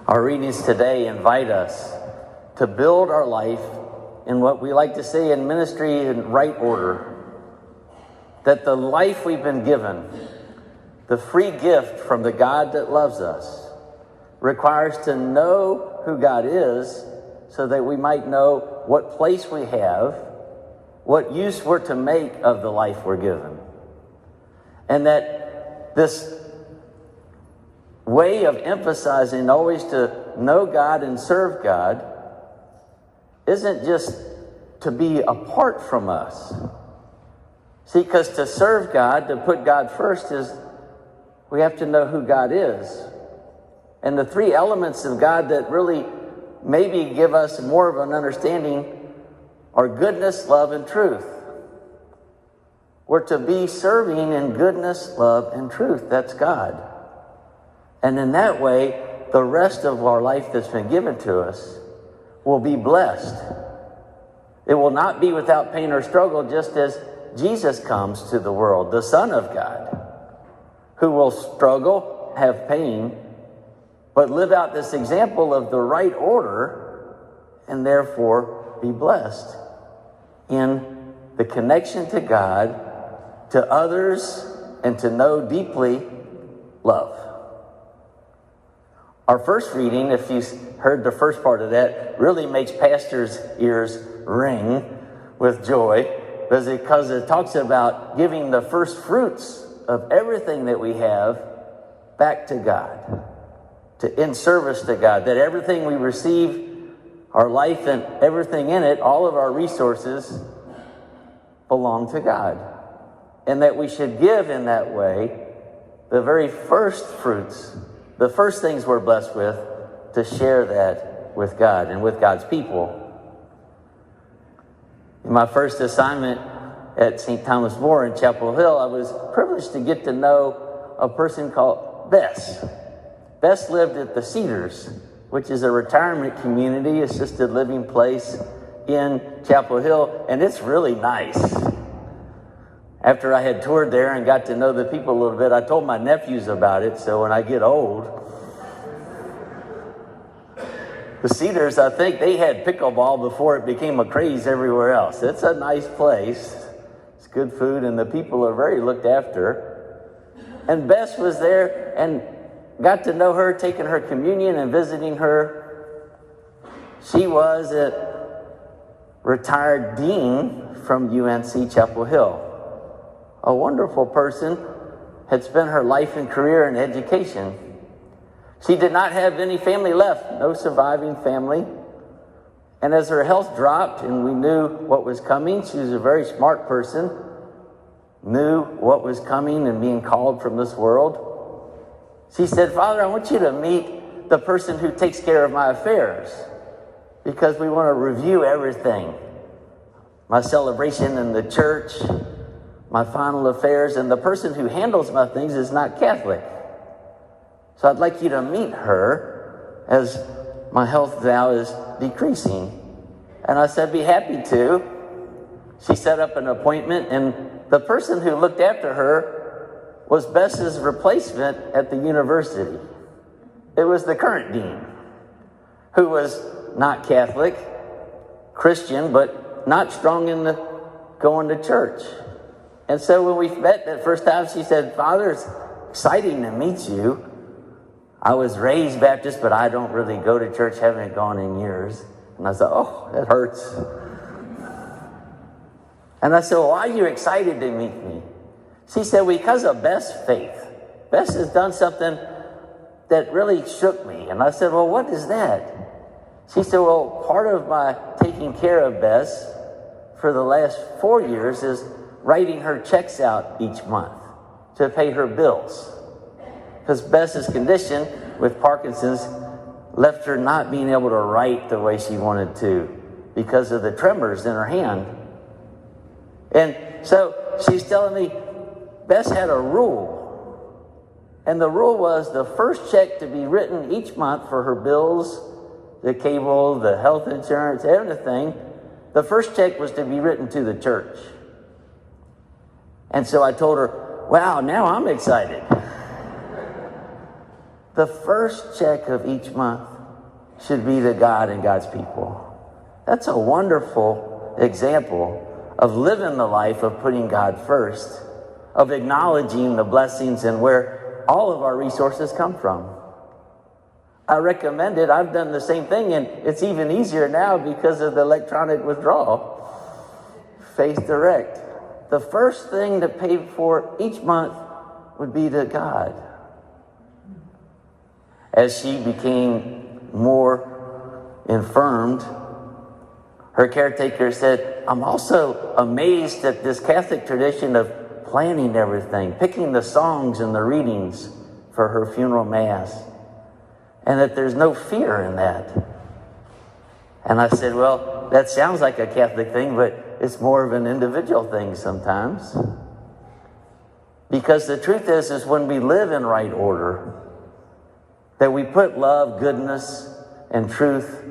Our readings today invite us to build our life in what we like to say in ministry in right order. That the life we've been given, the free gift from the God that loves us, requires to know who God is so that we might know what place we have, what use we're to make of the life we're given. And that this way of emphasizing always to know God and serve God isn't just to be apart from us. See, because to serve God, to put God first, is we have to know who God is. And the three elements of God that really maybe give us more of an understanding are goodness, love, and truth. We're to be serving in goodness, love, and truth. That's God. And in that way, the rest of our life that's been given to us will be blessed. It will not be without pain or struggle, just as Jesus comes to the world, the Son of God, who will struggle, have pain, but live out this example of the right order and therefore be blessed in the connection to God, to others, and to know deeply love. Our first reading, if you heard the first part of that, really makes pastors' ears ring with joy because it talks about giving the first fruits of everything that we have back to God, in service to God, that everything we receive, our life and everything in it, all of our resources belong to God. And that we should give in that way the very first fruits, the first things we're blessed with, to share that with God and with God's people. In my first assignment at St. Thomas More in Chapel Hill, I was privileged to get to know a person called Bess. Bess lived at the Cedars, which is a retirement community, assisted living place in Chapel Hill, and it's really nice. After I had toured there and got to know the people a little bit, I told my nephews about it, so when I get old, the Cedars, I think they had pickleball before it became a craze everywhere else. It's a nice place. It's good food, and the people are very looked after. And Bess was there and got to know her, taking her communion and visiting her. She was a retired dean from UNC Chapel Hill. A wonderful person, had spent her life and career in education. She did not have any family left, no surviving family. And as her health dropped and we knew what was coming, she was a very smart person, knew what was coming and being called from this world. She said, "Father, I want you to meet the person who takes care of my affairs, because we want to review everything. My celebration in the church, my final affairs, and the person who handles my things is not Catholic. So I'd like you to meet her as my health now is decreasing." And I said, "Be happy to." She set up an appointment, and the person who looked after her was Bess's replacement at the university. It was the current dean, who was not Catholic, Christian, but not strong in the going to church. And so when we met that first time, she said, "Father, it's exciting to meet you. I was raised Baptist, but I don't really go to church, haven't gone in years." And I said, "Oh, that hurts." And I said, "Well, why are you excited to meet me?" She said, "Because of Bess' faith. Bess has done something that really shook me." And I said, "Well, what is that?" She said, "Well, part of my taking care of Bess for the last 4 years is writing her checks out each month to pay her bills. Because Bess's condition with Parkinson's left her not being able to write the way she wanted to because of the tremors in her hand. And so she's telling me Bess had a rule. And the rule was the first check to be written each month for her bills, the cable, the health insurance, everything, the first check was to be written to the church. And so I told her, "Wow, now I'm excited." The first check of each month should be to God and God's people. That's a wonderful example of living the life of putting God first, of acknowledging the blessings and where all of our resources come from. I recommend it. I've done the same thing, and it's even easier now because of the electronic withdrawal. Faith Direct. The first thing to pay for each month would be to God. As she became more infirmed, her caretaker said, I'm also amazed at this Catholic tradition of planning everything, picking the songs and the readings for her funeral mass, and that there's no fear in that. And I said, well, that sounds like a Catholic thing, but it's more of an individual thing sometimes. Because the truth is when we live in right order, that we put love, goodness, and truth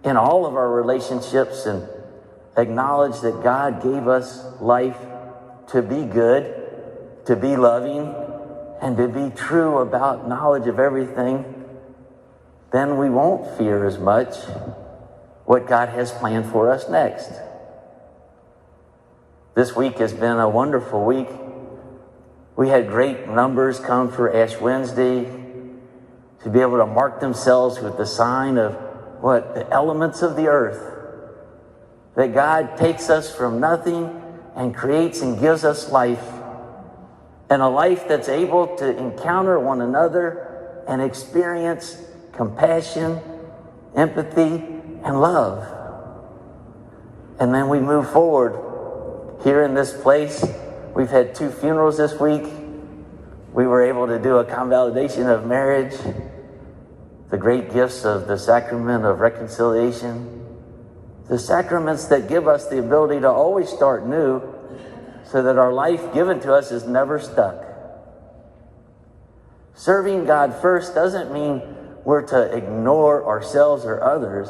in all of our relationships and acknowledge that God gave us life to be good, to be loving, and to be true about knowledge of everything, then we won't fear as much what God has planned for us next. This week has been a wonderful week. We had great numbers come for Ash Wednesday to be able to mark themselves with the sign of the elements of the earth. That God takes us from nothing and creates and gives us life. And a life that's able to encounter one another and experience compassion, empathy, and love. And then we move forward. Here in this place, we've had 2 funerals this week. We were able to do a convalidation of marriage, the great gifts of the sacrament of reconciliation, the sacraments that give us the ability to always start new so that our life given to us is never stuck. Serving God first doesn't mean we're to ignore ourselves or others.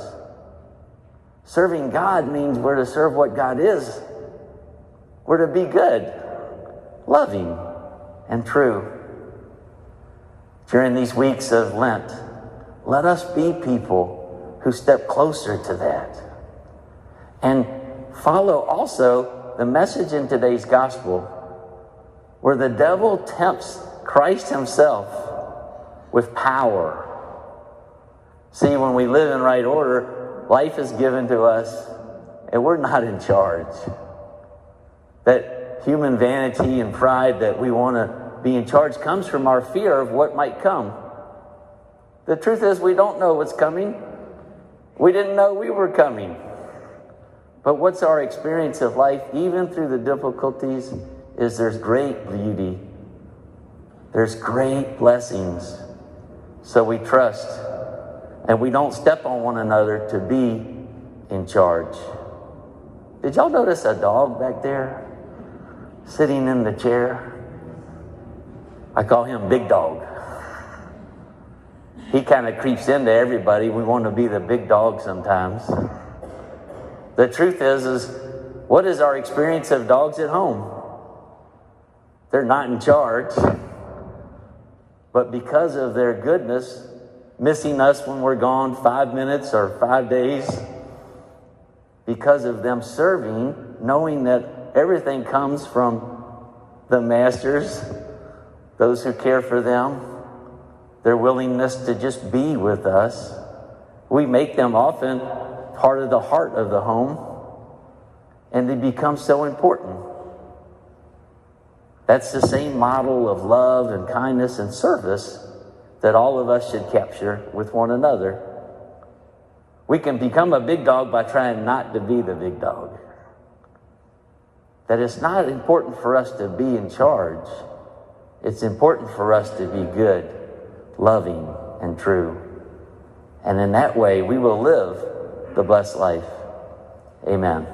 Serving God means we're to serve what God is. We're to be good, loving, and true. During these weeks of Lent, let us be people who step closer to that. And follow also the message in today's gospel where the devil tempts Christ himself with power. See, when we live in right order, life is given to us and we're not in charge. That human vanity and pride that we want to be in charge comes from our fear of what might come. The truth is we don't know what's coming. We didn't know we were coming. But what's our experience of life, even through the difficulties, is there's great beauty. There's great blessings. So we trust and we don't step on one another to be in charge. Did y'all notice a dog back there sitting in the chair? I call him Big Dog. He kind of creeps into everybody. We want to be the big dog sometimes. The truth is what is our experience of dogs at home? They're not in charge. But because of their goodness, missing us when we're gone 5 minutes or 5 days, because of them serving, knowing that everything comes from the masters, those who care for them, their willingness to just be with us, we make them often part of the heart of the home, and they become so important. That's the same model of love and kindness and service that all of us should capture with one another. We can become a big dog by trying not to be the big dog. That it's not important for us to be in charge. It's important for us to be good, loving, and true. And in that way, we will live the blessed life. Amen.